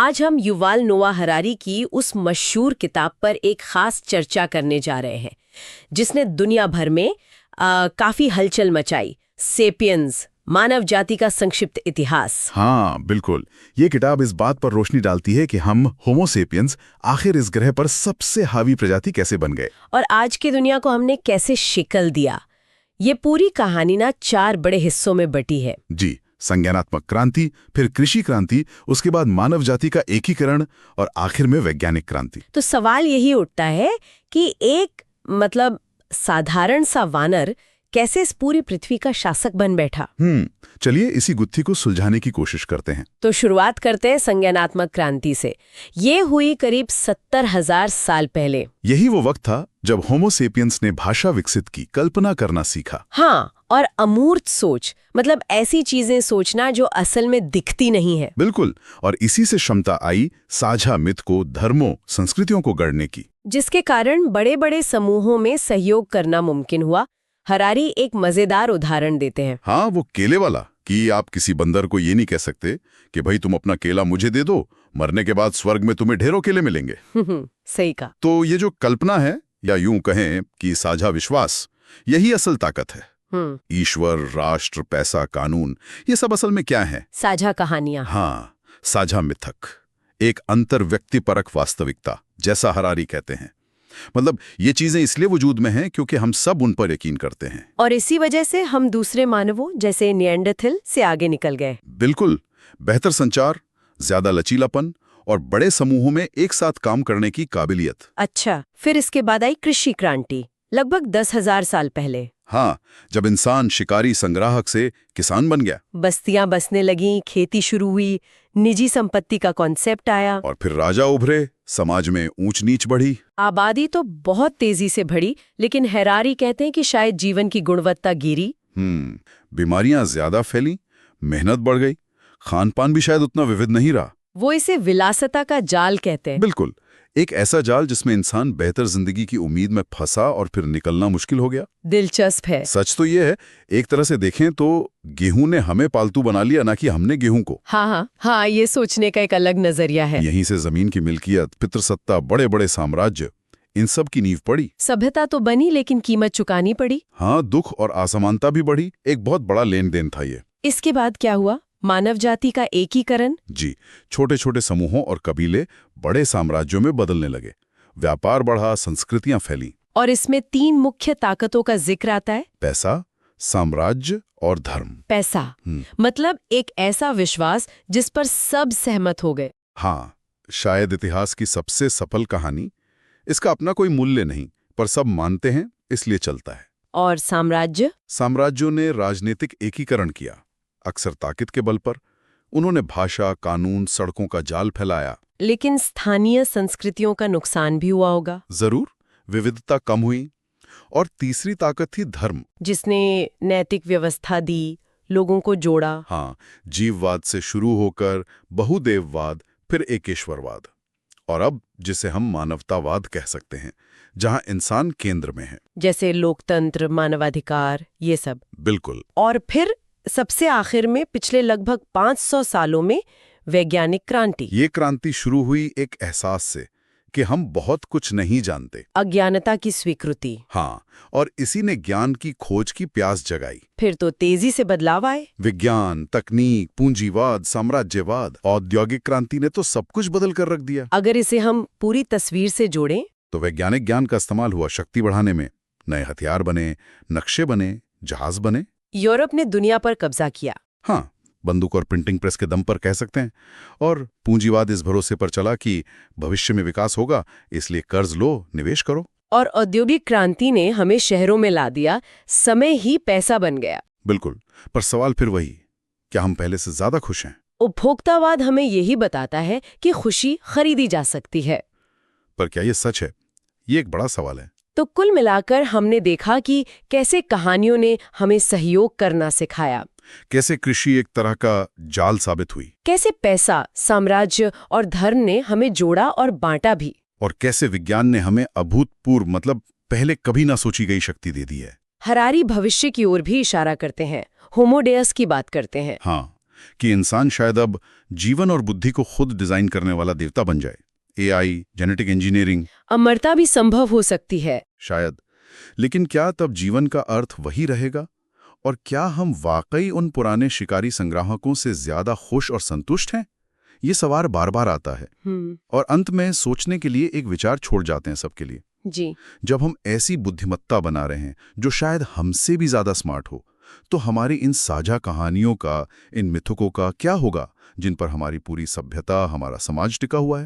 आज हम युवाल नोआ हरारी की उस मशहूर किताब पर एक खास चर्चा करने जा रहे हैं जिसने दुनिया भर में काफी हलचल मचाई। सेपियंस, मानव जाति का संक्षिप्त इतिहास। हाँ बिल्कुल, ये किताब इस बात पर रोशनी डालती है कि हम होमो सेपियंस आखिर इस ग्रह पर सबसे हावी प्रजाति कैसे बन गए और आज की दुनिया को हमने कैसे शिकल दिया। ये पूरी कहानी ना 4 बड़े हिस्सों में बटी है। जी, संज्ञानात्मक क्रांति, फिर कृषि क्रांति, उसके बाद मानव जाति का एकीकरण और आखिर में वैज्ञानिक क्रांति। तो सवाल यही उठता है कि एक साधारण सा वानर कैसे इस पूरी पृथ्वी का शासक बन बैठा। चलिए इसी गुत्थी को सुलझाने की कोशिश करते हैं। तो शुरुआत करते हैं संज्ञानात्मक क्रांति से। ये हुई करीब 70,000 साल पहले। यही वो वक्त था जब होमो सेपियंस ने भाषा विकसित की, कल्पना करना सीखा। हाँ, और अमूर्त सोच, ऐसी चीजें सोचना जो असल में दिखती नहीं है। बिल्कुल, और इसी से क्षमता आई साझा मिथ को, धर्मों, संस्कृतियों को गढ़ने की, जिसके कारण बड़े बड़े समूहों में सहयोग करना मुमकिन हुआ। हरारी एक मजेदार उदाहरण देते हैं। हाँ, वो केले वाला, कि आप किसी बंदर को ये नहीं कह सकते कि भाई तुम अपना केला मुझे दे दो, मरने के बाद स्वर्ग में तुम्हें ढेरों केले मिलेंगे। सही कहा। तो ये जो कल्पना है, या यूं कहें कि साझा विश्वास, यही असल ताकत है। ईश्वर, राष्ट्र, पैसा, कानून, ये सब असल में क्या है? साझा कहानियां। हाँ, साझा मिथक, एक अंतर व्यक्तिपरक वास्तविकता, जैसा हरारी कहते हैं। ये चीजें इसलिए वजूद में हैं क्योंकि हम सब उन पर यकीन करते हैं, और इसी वजह से हम दूसरे मानवों जैसे निएंडरथल से आगे निकल गए। बिल्कुल, बेहतर संचार, ज्यादा लचीलापन और बड़े समूहों में एक साथ काम करने की काबिलियत। अच्छा, फिर इसके बाद आई कृषि क्रांति, लगभग 10,000 साल पहले। हाँ, जब इंसान शिकारी संग्राहक से किसान बन गया, बस्तियां बसने लगीं, खेती शुरू हुई, निजी संपत्ति का कॉन्सेप्ट आया, और फिर राजा उभरे, समाज में ऊंच नीच बढ़ी। आबादी तो बहुत तेजी से बढ़ी, लेकिन हरारी कहते हैं कि शायद जीवन की गुणवत्ता गिरी। बीमारियां ज्यादा फैली, मेहनत बढ़ गई, खान पान भी शायद उतना विविध नहीं रहा। वो इसे विलासिता का जाल कहते हैं। बिल्कुल, एक ऐसा जाल जिसमें इंसान बेहतर जिंदगी की उम्मीद में फंसा और फिर निकलना मुश्किल हो गया। दिलचस्प है। सच तो ये है, एक तरह से देखें तो गेहूं ने हमें पालतू बना लिया, ना कि हमने गेहूं को। हाँ, ये सोचने का एक अलग नजरिया है। यहीं से जमीन की मिल्कियत, पितृसत्ता, बड़े बड़े साम्राज्य, इन सब की नींव पड़ी। सभ्यता तो बनी, लेकिन कीमत चुकानी पड़ी। हाँ, दुख और असमानता भी बढ़ी। एक बहुत बड़ा लेन देन था ये। इसके बाद क्या हुआ? मानव जाति का एकीकरण। जी, छोटे छोटे समूहों और कबीले बड़े साम्राज्यों में बदलने लगे, व्यापार बढ़ा, संस्कृतियां फैली। और इसमें 3 मुख्य ताकतों का जिक्र आता है: पैसा, साम्राज्य और धर्म। पैसा एक ऐसा विश्वास जिस पर सब सहमत हो गए। हाँ, शायद इतिहास की सबसे सफल कहानी। इसका अपना कोई मूल्य नहीं, पर सब मानते हैं, इसलिए चलता है। और साम्राज्यों ने राजनीतिक एकीकरण किया, अक्सर ताकत के बल पर। उन्होंने भाषा, कानून, सड़कों का जाल फैलाया। लेकिन स्थानीय संस्कृतियों का नुकसान भी हुआ होगा। जरूर, विविधता कम हुई। और तीसरी ताकत थी धर्म, जिसने नैतिक व्यवस्था दी, लोगों को जोड़ा। हाँ, जीववाद से शुरू होकर बहुदेववाद, फिर एकेश्वरवाद, और अब जिसे हम मानवतावाद कह सकते हैं, जहां इंसान केंद्र में है, जैसे लोकतंत्र, मानवाधिकार, ये सब। बिल्कुल। और फिर सबसे आखिर में पिछले लगभग 500 सालों में वैज्ञानिक क्रांति। ये क्रांति शुरू हुई एक एहसास से कि हम बहुत कुछ नहीं जानते, अज्ञानता की स्वीकृति। हाँ, और इसी ने ज्ञान की खोज की प्यास जगाई। फिर तो तेजी से बदलाव आए। विज्ञान, तकनीक, पूंजीवाद, साम्राज्यवाद, औद्योगिक क्रांति ने तो सब कुछ बदल कर रख दिया। अगर इसे हम पूरी तस्वीर से जोड़ें तो वैज्ञानिक ज्ञान का इस्तेमाल हुआ शक्ति बढ़ाने में, नए हथियार बने, नक्शे बने, जहाज बने। यूरोप ने दुनिया पर कब्जा किया। हाँ, बंदूक और प्रिंटिंग प्रेस के दम पर कह सकते हैं। और पूंजीवाद इस भरोसे पर चला कि भविष्य में विकास होगा, इसलिए कर्ज लो, निवेश करो। और औद्योगिक क्रांति ने हमें शहरों में ला दिया, समय ही पैसा बन गया। बिल्कुल, पर सवाल फिर वही, क्या हम पहले से ज्यादा खुश हैं? उपभोक्तावाद हमें यही बताता है कि खुशी खरीदी जा सकती है। पर क्या ये सच है? ये एक बड़ा सवाल है। तो कुल मिलाकर हमने देखा कि कैसे कहानियों ने हमें सहयोग करना सिखाया, कैसे कृषि एक तरह का जाल साबित हुई, कैसे पैसा, साम्राज्य और धर्म ने हमें जोड़ा और बांटा भी, और कैसे विज्ञान ने हमें अभूतपूर्व, पहले कभी ना सोची गई शक्ति दे दी है। हरारी भविष्य की ओर भी इशारा करते हैं, होमो डेयस की बात करते हैं। हाँ, कि इंसान शायद अब जीवन और बुद्धि को खुद डिजाइन करने वाला देवता बन जाए। एआई, जेनेटिक इंजीनियरिंग, अमरता भी संभव हो सकती है। शायद। लेकिन क्या तब जीवन का अर्थ वही रहेगा? और क्या हम वाकई उन पुराने शिकारी संग्राहकों से ज्यादा खुश और संतुष्ट हैं? ये सवाल बार बार आता है। और अंत में सोचने के लिए एक विचार छोड़ जाते हैं सबके लिए। जी। जब हम ऐसी बुद्धिमत्ता बना रहे हैं जो शायद हमसे भी ज्यादा स्मार्ट हो, तो हमारी इन साझा कहानियों का, इन मिथकों का क्या होगा जिन पर हमारी पूरी सभ्यता, हमारा समाज टिका हुआ है?